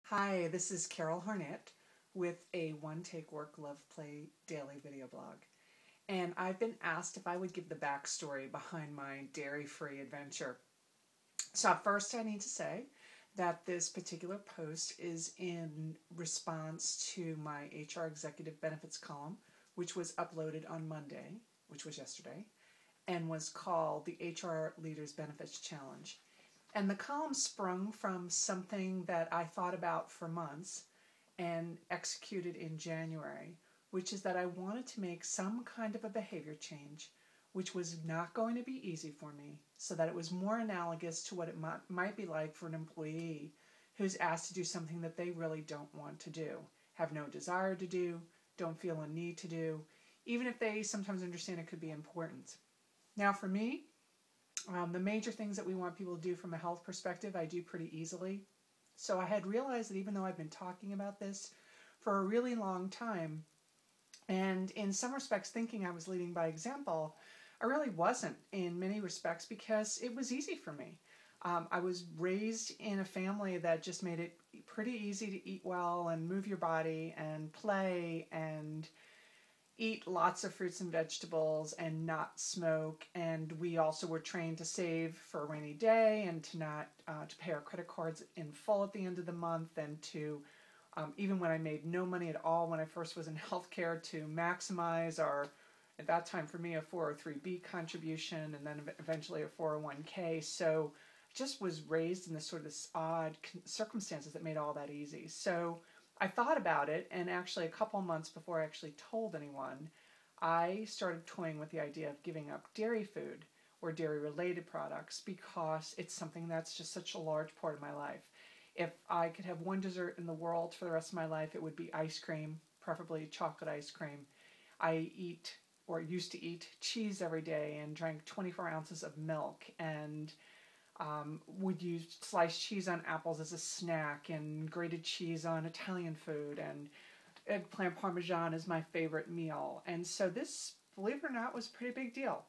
Hi, this is Carol Harnett with a one-take Work.Love.Play daily video blog. And I've been asked if I would give the backstory behind my dairy-free adventure. So first I need to say that this particular post is in response to my HR Executive Benefits column, which was uploaded on Monday, which was yesterday, and was called the HR Leaders Benefits Challenge. And the column sprung from something that I thought about for months and executed in January, which is that I wanted to make some kind of a behavior change, which was not going to be easy for me, so that it was more analogous to what it might be like for an employee who's asked to do something that they really don't want to do, have no desire to do, don't feel a need to do, even if they sometimes understand it could be important. Now for me, the major things that we want people to do from a health perspective, I do pretty easily. So I had realized that even though I've been talking about this for a really long time, and in some respects thinking I was leading by example, I really wasn't in many respects because it was easy for me. I was raised in a family that just made it pretty easy to eat well and move your body and play and eat lots of fruits and vegetables and not smoke. And we also were trained to save for a rainy day and to not to pay our credit cards in full at the end of the month, and to even when I made no money at all when I first was in healthcare, to maximize our, at that time for me, a 403B contribution and then eventually a 401k. So I just was raised in this sort of odd circumstances that made all that easy. So I thought about it, and actually a couple months before I actually told anyone, I started toying with the idea of giving up dairy food or dairy-related products because it's something that's just such a large part of my life. If I could have one dessert in the world for the rest of my life, it would be ice cream, preferably chocolate ice cream. I eat, or used to eat, cheese every day and drank 24 ounces of milk, and would use sliced cheese on apples as a snack and grated cheese on Italian food, and eggplant parmesan is my favorite meal. And so this, believe it or not, was a pretty big deal.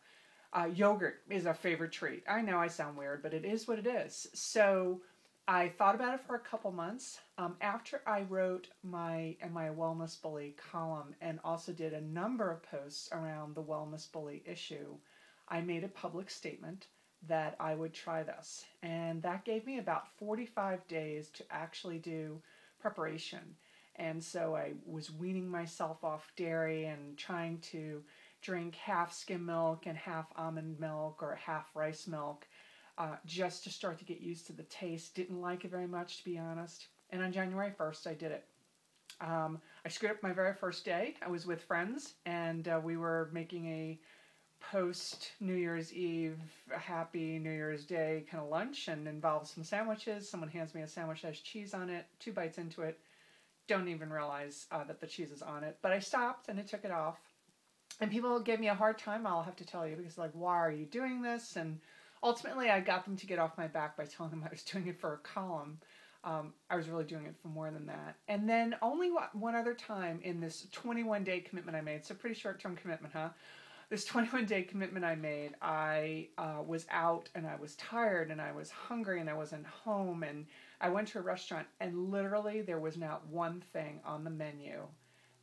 Yogurt is a favorite treat. I know I sound weird, but it is what it is. So I thought about it for a couple months. After I wrote my Wellness Bully column and also did a number of posts around the Wellness Bully issue, I made a public statement that I would try this. And that gave me about 45 days to actually do preparation. And so I was weaning myself off dairy and trying to drink half skim milk and half almond milk or half rice milk, just to start to get used to the taste. Didn't like it very much, to be honest. And on January 1st, I did it. I screwed up my very first day. I was with friends, and we were making a post New Year's Eve, a happy New Year's Day kind of lunch, and involves some sandwiches. Someone hands me a sandwich that has cheese on it, 2 bites into it, don't even realize that the cheese is on it. But I stopped and I took it off. And people gave me a hard time, I'll have to tell you, because like, why are you doing this? And ultimately I got them to get off my back by telling them I was doing it for a column. I was really doing it for more than that. And then only one other time in this 21-day commitment I made, so pretty short-term commitment, huh? This 21-day commitment I made, I was out and I was tired and I was hungry and I wasn't home, and I went to a restaurant and literally there was not one thing on the menu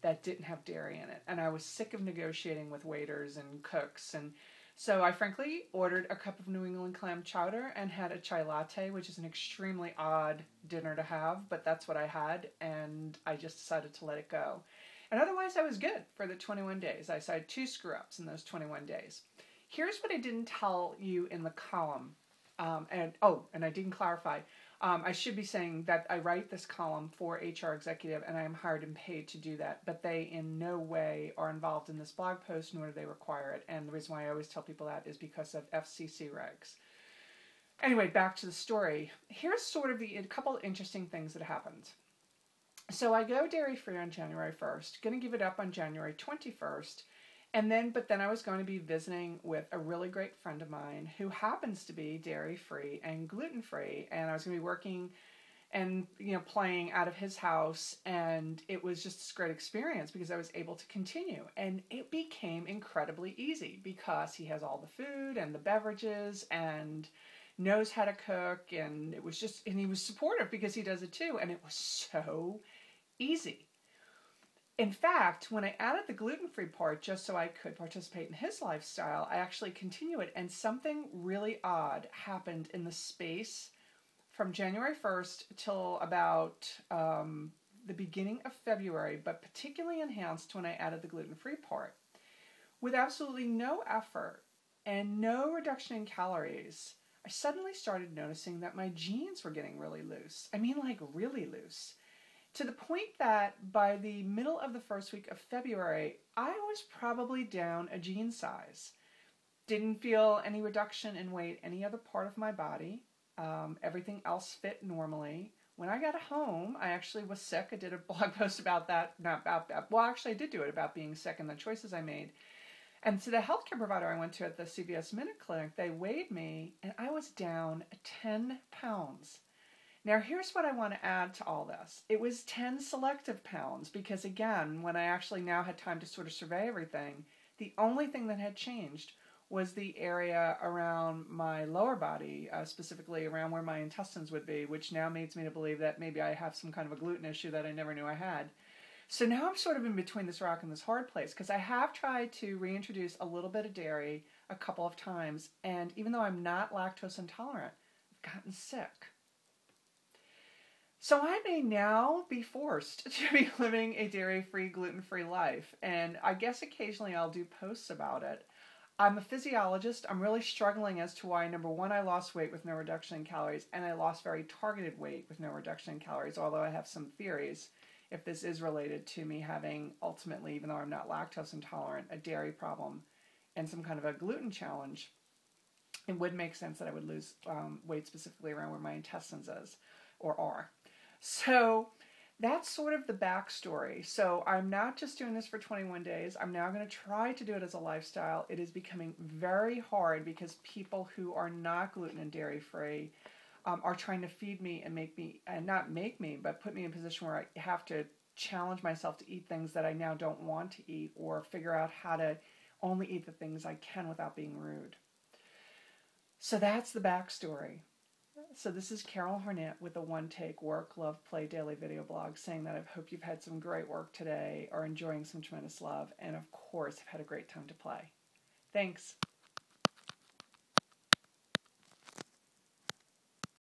that didn't have dairy in it. And I was sick of negotiating with waiters and cooks, and so I frankly ordered a cup of New England clam chowder and had a chai latte, which is an extremely odd dinner to have, but that's what I had, and I just decided to let it go. And otherwise, I was good for the 21 days. I had 2 screw-ups in those 21 days. Here's what I didn't tell you in the column. And I didn't clarify. I should be saying that I write this column for HR Executive, and I am hired and paid to do that. But they in no way are involved in this blog post, nor do they require it. And the reason why I always tell people that is because of FCC regs. Anyway, back to the story. Here's sort of a couple of interesting things that happened. So I go dairy-free on January 1st, going to give it up on January 21st, but then I was going to be visiting with a really great friend of mine who happens to be dairy-free and gluten-free, and I was going to be working and playing out of his house, and it was just this great experience because I was able to continue, and it became incredibly easy because he has all the food and the beverages, and knows how to cook, and it was just, and he was supportive because he does it too, and it was so easy. In fact, when I added the gluten-free part just so I could participate in his lifestyle, I actually continue it, and something really odd happened in the space from January 1st till about the beginning of February, but particularly enhanced when I added the gluten-free part. With absolutely no effort and no reduction in calories, I suddenly started noticing that my jeans were getting really loose. I mean, like really loose. To the point that by the middle of the first week of February, I was probably down a jean size. Didn't feel any reduction in weight any other part of my body. Everything else fit normally. When I got home, I actually was sick. I did a blog post about that. I did do it about being sick and the choices I made. And to the healthcare provider I went to at the CVS Minute Clinic, they weighed me, and I was down 10 pounds. Now, here's what I want to add to all this. It was 10 selective pounds because, again, when I actually now had time to sort of survey everything, the only thing that had changed was the area around my lower body, specifically around where my intestines would be, which now leads me to believe that maybe I have some kind of a gluten issue that I never knew I had. So now I'm sort of in between this rock and this hard place because I have tried to reintroduce a little bit of dairy a couple of times, and even though I'm not lactose intolerant, I've gotten sick. So I may now be forced to be living a dairy-free, gluten-free life, and I guess occasionally I'll do posts about it. I'm a physiologist. I'm really struggling as to why, number one, I lost weight with no reduction in calories, and I lost very targeted weight with no reduction in calories, although I have some theories if this is related to me having, ultimately, even though I'm not lactose intolerant, a dairy problem and some kind of a gluten challenge. It would make sense that I would lose weight specifically around where my intestines is or are. So that's sort of the backstory. So I'm not just doing this for 21 days. I'm now going to try to do it as a lifestyle. It is becoming very hard because people who are not gluten and dairy free are trying to feed me and make me, and not make me, but put me in a position where I have to challenge myself to eat things that I now don't want to eat, or figure out how to only eat the things I can without being rude. So that's the backstory. So this is Carol Harnett with the One Take Work, Love, Play Daily video blog, saying that I hope you've had some great work today, are enjoying some tremendous love, and of course have had a great time to play. Thanks.